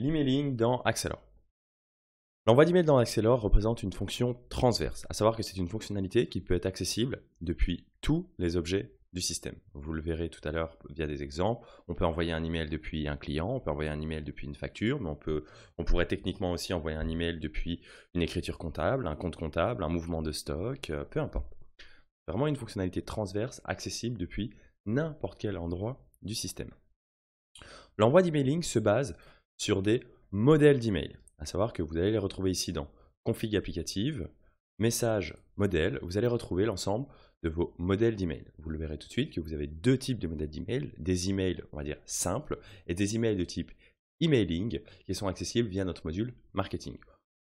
L'emailing dans Accelor. L'envoi d'email dans Accelor représente une fonction transverse, à savoir que c'est une fonctionnalité qui peut être accessible depuis tous les objets du système. Vous le verrez tout à l'heure via des exemples. On peut envoyer un email depuis un client, on peut envoyer un email depuis une facture, mais on pourrait techniquement aussi envoyer un email depuis une écriture comptable, un compte comptable, un mouvement de stock, peu importe. Vraiment une fonctionnalité transverse accessible depuis n'importe quel endroit du système. L'envoi d'emailing se base sur des modèles d'email, à savoir que vous allez les retrouver ici dans Config applicative, Message modèle, vous allez retrouver l'ensemble de vos modèles d'email. Vous le verrez tout de suite que vous avez deux types de modèles d'email, des emails, on va dire, simples, et des emails de type emailing qui sont accessibles via notre module marketing.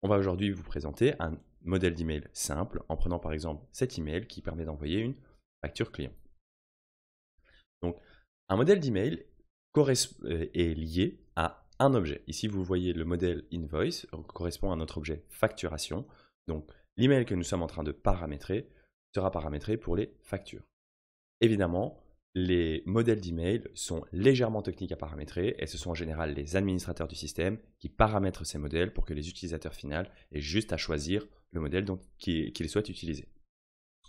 On va aujourd'hui vous présenter un modèle d'email simple en prenant par exemple cet email qui permet d'envoyer une facture client. Donc, un modèle d'email est lié à un objet. Ici, vous voyez le modèle invoice correspond à notre objet facturation. Donc, l'email que nous sommes en train de paramétrer sera paramétré pour les factures. Évidemment, les modèles d'email sont légèrement techniques à paramétrer et ce sont en général les administrateurs du système qui paramètrent ces modèles pour que les utilisateurs finaux aient juste à choisir le modèle qu'ils souhaitent utiliser.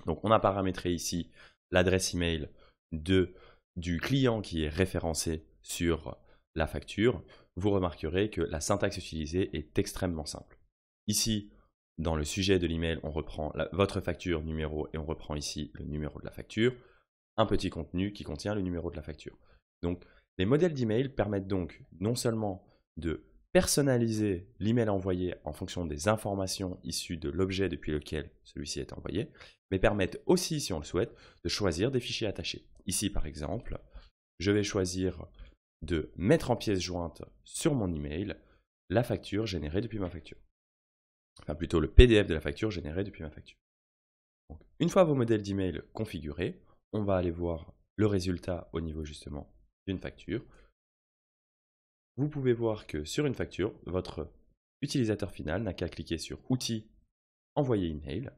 Donc, on a paramétré ici l'adresse email du client qui est référencé sur la facture. Vous remarquerez que la syntaxe utilisée est extrêmement simple. Ici, dans le sujet de l'email, on reprend votre facture numéro et on reprend ici le numéro de la facture, un petit contenu qui contient le numéro de la facture. Donc, les modèles d'email permettent donc non seulement de personnaliser l'email envoyé en fonction des informations issues de l'objet depuis lequel celui-ci est envoyé, mais permettent aussi, si on le souhaite, de choisir des fichiers attachés. Ici, par exemple, je vais choisir de mettre en pièce jointe sur mon email la facture générée depuis ma facture. Enfin, plutôt le PDF de la facture générée depuis ma facture. Donc, une fois vos modèles d'email configurés, on va aller voir le résultat au niveau justement d'une facture. Vous pouvez voir que sur une facture, votre utilisateur final n'a qu'à cliquer sur Outils, Envoyer email.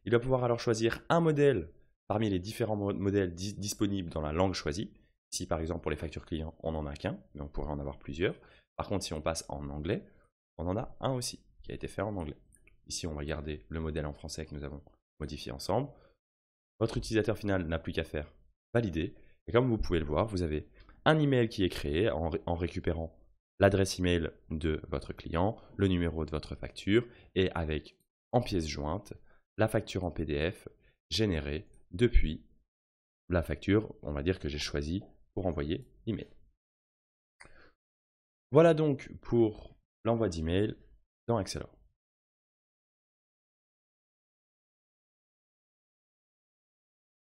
Il va pouvoir alors choisir un modèle parmi les différents modèles disponibles dans la langue choisie. Ici, par exemple, pour les factures clients, on n'en a qu'un, mais on pourrait en avoir plusieurs. Par contre, si on passe en anglais, on en a un aussi, qui a été fait en anglais. Ici, on va garder le modèle en français que nous avons modifié ensemble. Votre utilisateur final n'a plus qu'à faire valider. Et comme vous pouvez le voir, vous avez un email qui est créé en récupérant l'adresse email de votre client, le numéro de votre facture et avec en pièce jointe la facture en PDF générée depuis la facture, on va dire que j'ai choisi pour envoyer l'email. Voilà donc pour l'envoi d'email dans Accelor.